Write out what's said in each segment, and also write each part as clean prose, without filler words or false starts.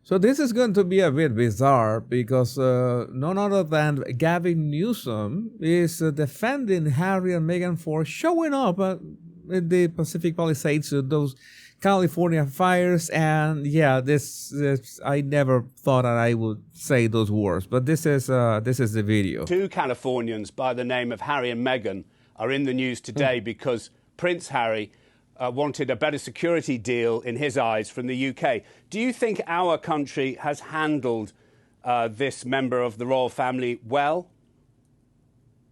So this is going to be a bit bizarre because none other than Gavin Newsom is defending Harry and Meghan for showing up in the Pacific Palisades, those California fires. And yeah, this I never thought that I would say those words, but this is the video. Two Californians by the name of Harry and Meghan are in the news today because Prince Harry wanted a better security deal, in his eyes, from the UK. Do you think our country has handled this member of the royal family well?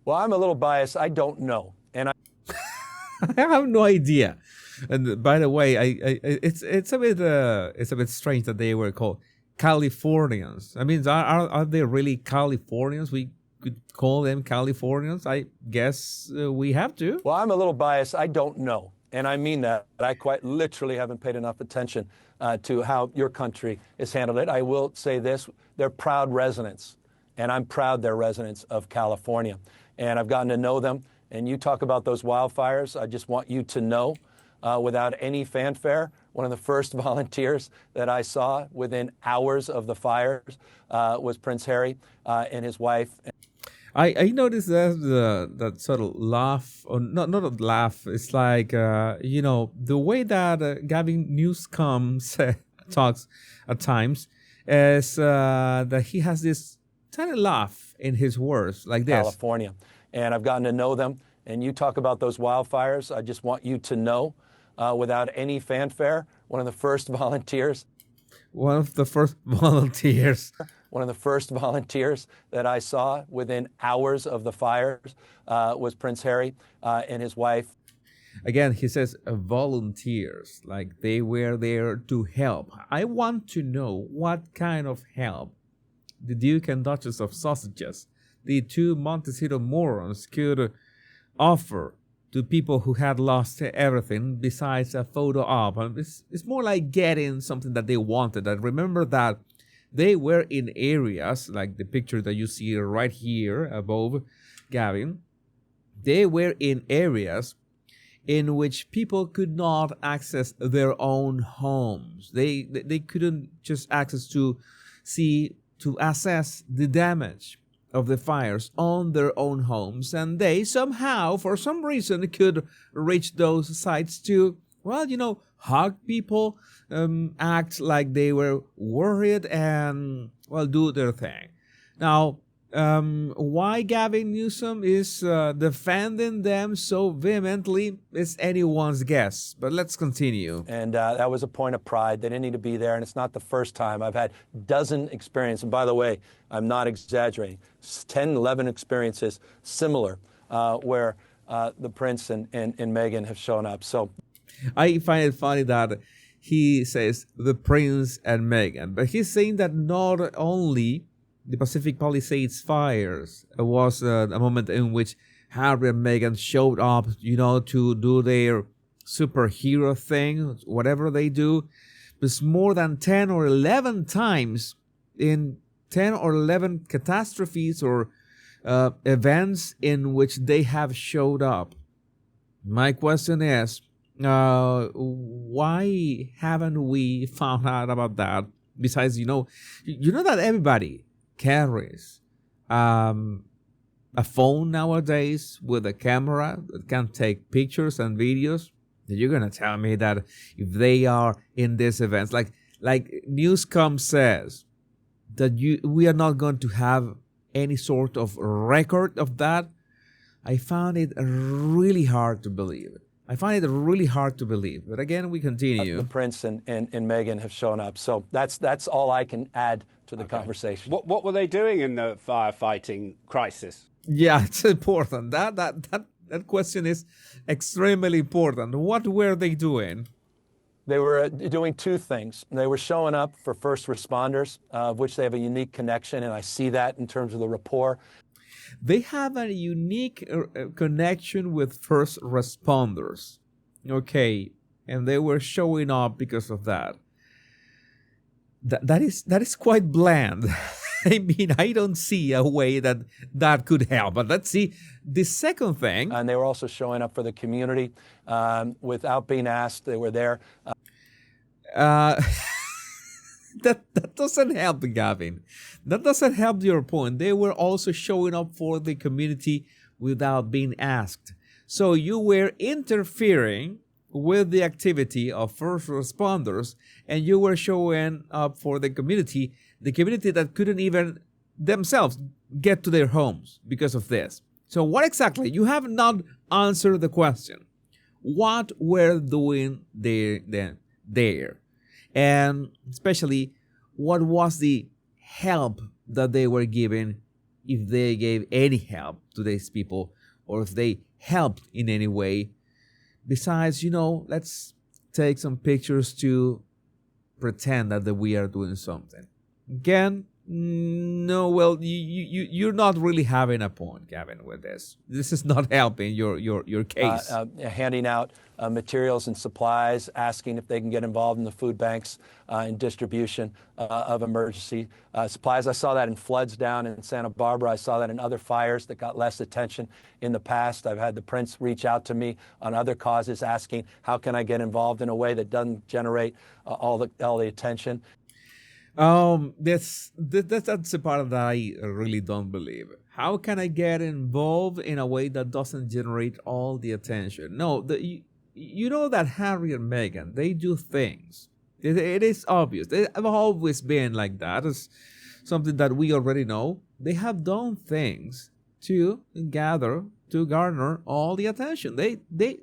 Well, I'm a little biased. I don't know. And I have no idea. And by the way, it's a bit strange that they were called Californians. I mean, are they really Californians? We could call them Californians. I guess we have to. Well, I'm a little biased. I don't know. And I mean that. I quite literally haven't paid enough attention to how your country has handled it. I will say this. They're proud residents, and I'm proud they're residents of California. And I've gotten to know them. And you talk about those wildfires. I just want you to know, without any fanfare, one of the first volunteers that I saw within hours of the fires was Prince Harry and his wife. I noticed that sort of laugh, or not a laugh. It's like the way that Gavin Newsom talks at times is that he has this tiny laugh in his words, like this. California, and I've gotten to know them. And you talk about those wildfires. I just want you to know, without any fanfare, one of the first volunteers. One of the first volunteers. One of the first volunteers that I saw within hours of the fires was Prince Harry and his wife. Again, he says volunteers, like they were there to help. I want to know what kind of help the Duke and Duchess of Sausages, the two Montecito morons, could offer to people who had lost everything besides a photo op. And it's more like getting something that they wanted. And remember that they were in areas, like the picture that you see right here above Gavin. They were in areas in which people could not access their own homes. They couldn't just access to assess the damage of the fires on their own homes. And they somehow, for some reason, could reach those sites to, hug people, act like they were worried, and, do their thing. Now, why Gavin Newsom is defending them so vehemently is anyone's guess. But let's continue. And that was a point of pride. They didn't need to be there, and it's not the first time. I've had dozen experiences. And by the way, I'm not exaggerating. 10, 11 experiences similar where the Prince and Meghan have shown up. So I find it funny that he says the Prince and Meghan, but he's saying that not only the Pacific Palisades fires was a moment in which Harry and Meghan showed up, to do their superhero thing, whatever they do. It's more than 10 or 11 times in 10 or 11 catastrophes or events in which they have showed up. My question is, why haven't we found out about that? Besides, you know that everybody carries a phone nowadays with a camera that can take pictures and videos. You're gonna tell me that if they are in these events, like Newscom says, that we are not going to have any sort of record of that? I found it really hard to believe. But again, we continue. The Prince and Meghan have shown up. So that's all I can add to the conversation. What were they doing in the firefighting crisis? Yeah, it's important. That question is extremely important. What were they doing? They were doing two things. They were showing up for first responders, of which they have a unique connection, and I see that in terms of the rapport. They have a unique connection with first responders. Okay, and they were showing up because of that. That is quite bland. I mean, I don't see a way that could help. But let's see the second thing. And they were also showing up for the community without being asked. They were there. that doesn't help, Gavin. That doesn't help your point. They were also showing up for the community without being asked. So you were interfering with the activity of first responders, and you were showing up for the community that couldn't even themselves get to their homes because of this. So what exactly? You have not answered the question. What were doing there? And especially, what was the help that they were giving, if they gave any help to these people, or if they helped in any way? Besides, let's take some pictures to pretend that we are doing something. Again, no, well, you're not really having a point, Gavin, with this. This is not helping your case. Handing out materials and supplies, asking if they can get involved in the food banks and distribution of emergency supplies. I saw that in floods down in Santa Barbara. I saw that in other fires that got less attention in the past. I've had the Prince reach out to me on other causes asking, how can I get involved in a way that doesn't generate all the attention? That's the part that I really don't believe. How can I get involved in a way that doesn't generate all the attention? No, you know that Harry and Meghan, they do things. It is obvious. They have always been like that. It's something that we already know. They have done things to garner all the attention.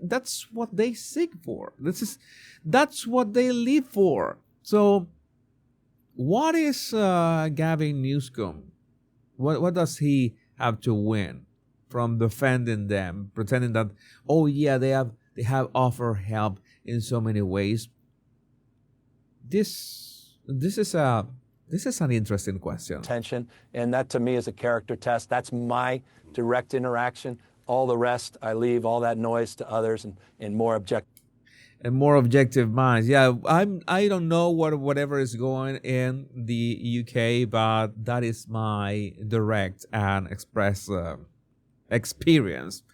That's what they seek for. That's what they live for. So what is Gavin Newsom? What does he have to win from defending them, pretending that, oh yeah, they have offered help in so many ways? This is an interesting question. Attention, and that to me is a character test. That's my direct interaction. All the rest, I leave all that noise to others and more objective. And more objective minds. Yeah, I don't know whatever is going in the UK, but that is my direct and express experience.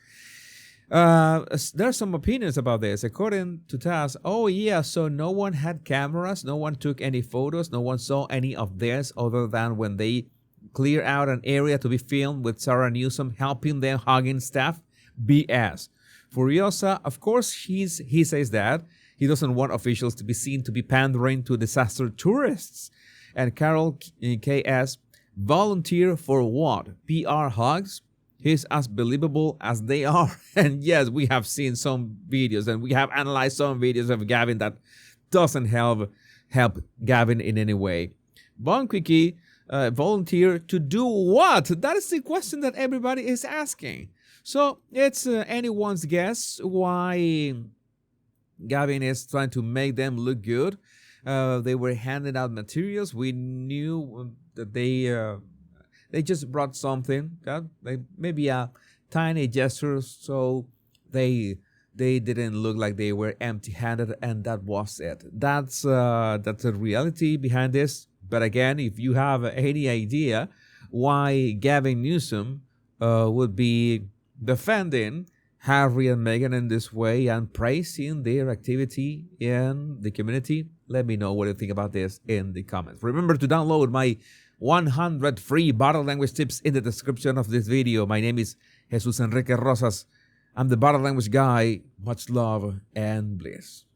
There's some opinions about this. According to TASS, oh yeah, so no one had cameras, no one took any photos, no one saw any of this other than when they clear out an area to be filmed with Sarah Newsom helping them hugging staff. BS. Furiosa, of course, he says that he doesn't want officials to be seen to be pandering to disaster tourists. And Carol KS, volunteer for what? PR hugs? He's as believable as they are. And yes, we have seen some videos and we have analyzed some videos of Gavin that doesn't help Gavin in any way. Bon Quickie, volunteer to do what? That is the question that everybody is asking. So it's anyone's guess why Gavin is trying to make them look good. They were handing out materials. We knew that they just brought something, maybe a tiny gesture, so they didn't look like they were empty-handed, and that was it. That's the reality behind this. But again, if you have any idea why Gavin Newsom would be defending Harry and Meghan in this way and praising their activity in the community, let me know what you think about this in the comments. Remember to download my 100 free bottle language tips in the description of this video. My name is Jesus Enrique Rosas. I'm the bottle language guy. Much love and bliss.